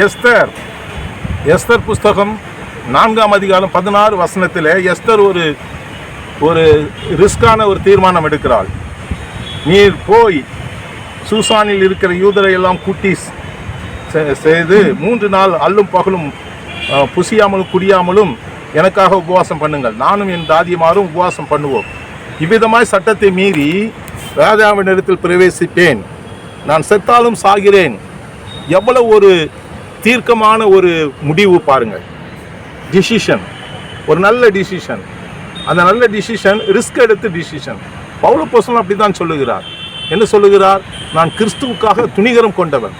Esther Esther புஸ்தகம் 4ஆம் அதிகாரம் 16 வசனத்தில் எஸ்தர் ஒரு ரிஸ்கான ஒரு தீர்மானம் எடுக்கிறாள். நீர் போய் சூசானில் இருக்கிற யூதரை எல்லாம் கூட்டி செய்து 3 நாள் அல்லும் பகலும் புசியாமலும் குடியாமலும் எனக்காக உபவாசம் பண்ணுங்கள், நானும் என் தாதியமாரும் உபவாசம் பண்ணுவோம். இவ்விதமாய் சட்டத்தை மீறி ராஜாவினிடத்தில் பிரவேசிப்பேன், நான் செத்தாலும் சாகிறேன். எவ்வளவு ஒரு தீர்க்கமான ஒரு முடிவு பாருங்கள். டிசிஷன், ஒரு நல்ல டிசிஷன். அந்த நல்ல டிசிஷன் ரிஸ்க் எடுத்து டிசிஷன். பவுல் அப்போஸ்தலன் அப்படி தான் சொல்லுகிறார். என்ன சொல்லுகிறார்? நான் கிறிஸ்துவுக்காக துணிகரம் கொண்டவன்.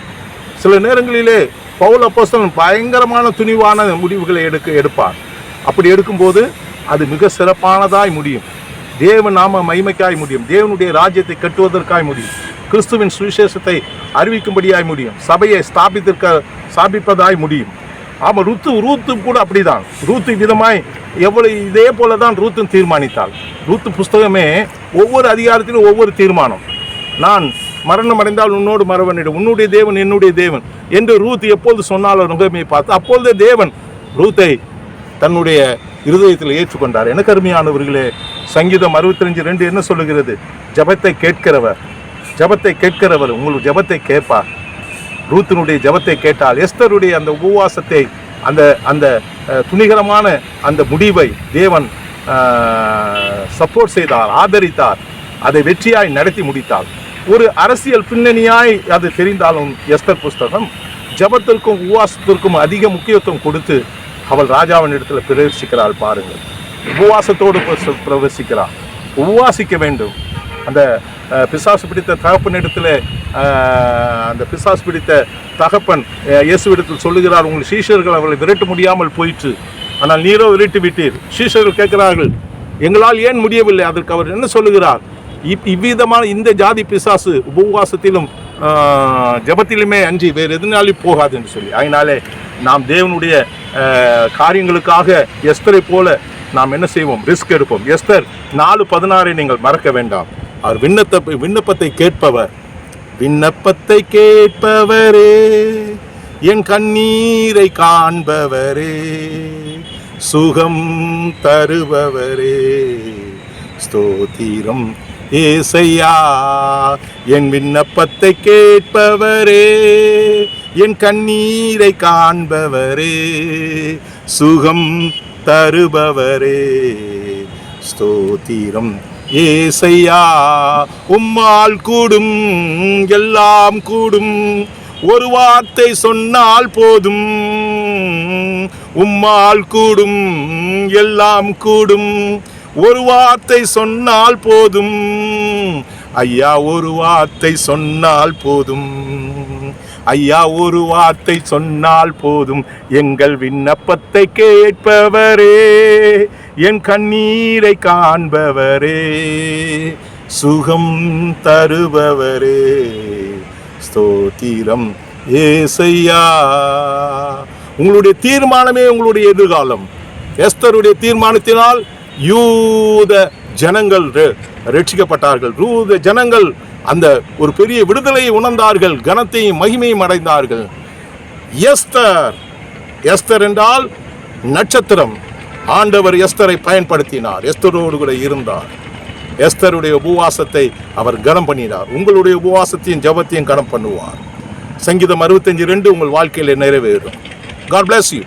சில நேரங்களிலே பவுல் அப்போஸ்தலன் பயங்கரமான துணிவான முடிவுகளை எடுப்பார். அப்படி எடுக்கும்போது அது மிக சிறப்பானதாய் முடியும். தேவ நாம மகிமைக்காய் முடியும், தேவனுடைய ராஜ்யத்தை கட்டுவதற்காய் முடியும், கிறிஸ்துவின் சுவிசேஷத்தை அறிவிக்கும்படியாய் முடியும், சபையை ஸ்தாபிப்பதாய் முடியும். ஆமாம், ரூத்து கூட அப்படிதான். ரூத்து விதமாய் இதே போல தான் ரூத்தும் தீர்மானித்தாள். ரூத்து புஸ்தகமே ஒவ்வொரு அதிகாரத்திலும் ஒவ்வொரு தீர்மானம். நான் மரணம் அடைந்தால் உன்னோடு மரவனிடும், உன்னுடைய தேவன் என்னுடைய தேவன் என்று ரூத் எப்பொழுது சொன்னாலும் முகமையை பார்த்து அப்பொழுதே தேவன் ரூத்தை தன்னுடைய இருதயத்தில் ஏற்றுக்கொண்டார். எனக்கு அருமையானவர்களே, சங்கீதம் 65:2 என்ன சொல்லுகிறது? ஜபத்தை கேட்கிறவர் உங்கள் ஜபத்தை கேட்பார். ரூத்தினுடைய ஜபத்தை கேட்டால், எஸ்தருடைய அந்த உபவாசத்தை, அந்த துணிகரமான அந்த முடிவை தேவன் சப்போர்ட் செய்தார், ஆதரித்தார், அதை வெற்றியாய் நடத்தி முடித்தார். ஒரு அரசியல் பின்னணியாய் அது தெரிந்தாலும் எஸ்தர் புஸ்தகம் ஜபத்திற்கும் உபவாசத்திற்கும் அதிக முக்கியத்துவம் கொடுத்து அவள் ராஜாவின் இடத்துல பிரவேசிக்கிறாள். பாருங்கள், உபவாசத்தோடு பிரவேசிக்கிறாள். உபவாசிக்க வேண்டும். அந்த பிசாசு பிடித்த தகப்பன் இடத்துல அந்த பிசாசு பிடித்த தகப்பன் இயேசுவிடத்தில் சொல்லுகிறார், உங்கள் சீஷர்கள் அவர்களை விரட்ட முடியாமல் போயிற்று, ஆனால் நீரோ விரட்டி விட்டீர். சீஷர்கள் கேட்கிறார்கள், எங்களால் ஏன் முடியவில்லை? அதற்கு அவர் என்ன சொல்லுகிறார்? இவ்விதமான இந்த ஜாதி பிசாசு உபவாசத்திலும் ஜபத்திலுமே அஞ்சி வேறு எதுனாலும் போகாது என்று சொல்லி, அதனாலே நாம் தேவனுடைய காரியங்களுக்காக எஸ்தரை போல நாம் என்ன செய்வோம்? ரிஸ்க் எடுப்போம். எஸ்தர் 4:16 நீங்கள் மறக்க வேண்டாம். அவர் விண்ணப்பத்தை கேட்பவரே, என் கண்ணீரை காண்பவரே, சுகம் தருபவரே, ஸ்தோத்திரம் ஏசையா. என் விண்ணப்பத்தை கேட்பவரே, என் கண்ணீரை காண்பவரே, சுகம் தருபவரே, ஸ்தோத்திரம் ஏசையா. உம்மால் கூடும், எல்லாம் கூடும், ஒரு வார்த்தை சொன்னால் போதும். உம்மால் கூடும், எல்லாம் கூடும், ஒரு வார்த்தை சொன்னால் போதும். ஐயா, ஒரு வார்த்தை சொன்னால் போதும். ஐயா, ஒரு வார்த்தை சொன்னால் போதும். எங்கள் விண்ணப்பத்தை கேட்பவரே, என் கண்ணீரை காண்பவரே, சுகம் தருபவரே, ஸ்தோத்திரம் ஏசையா. உங்களுடைய தீர்மானமே உங்களுடைய எதிர்காலம். எஸ்தருடைய தீர்மானத்தினால் யூத ஜனங்கள் ரட்சிக்கப்பட்டார்கள். யூத ஜனங்கள் அந்த ஒரு பெரிய விடுதலையை உணர்ந்தார்கள், கனத்தையும் மகிமையும் அடைந்தார்கள். எஸ்தர் என்றால் நட்சத்திரம். ஆண்டவர் எஸ்தரை பயன்படுத்தினார், எஸ்தரோடு கூட இருந்தார். எஸ்தருடைய உபவாசத்தை அவர் கனம் பண்ணினார். உங்களுடைய உபவாசத்தையும் ஜபத்தையும் கனம் பண்ணுவார். சங்கீதம் 65:2 உங்கள் வாழ்க்கையில் நிறைவேறும். God bless you.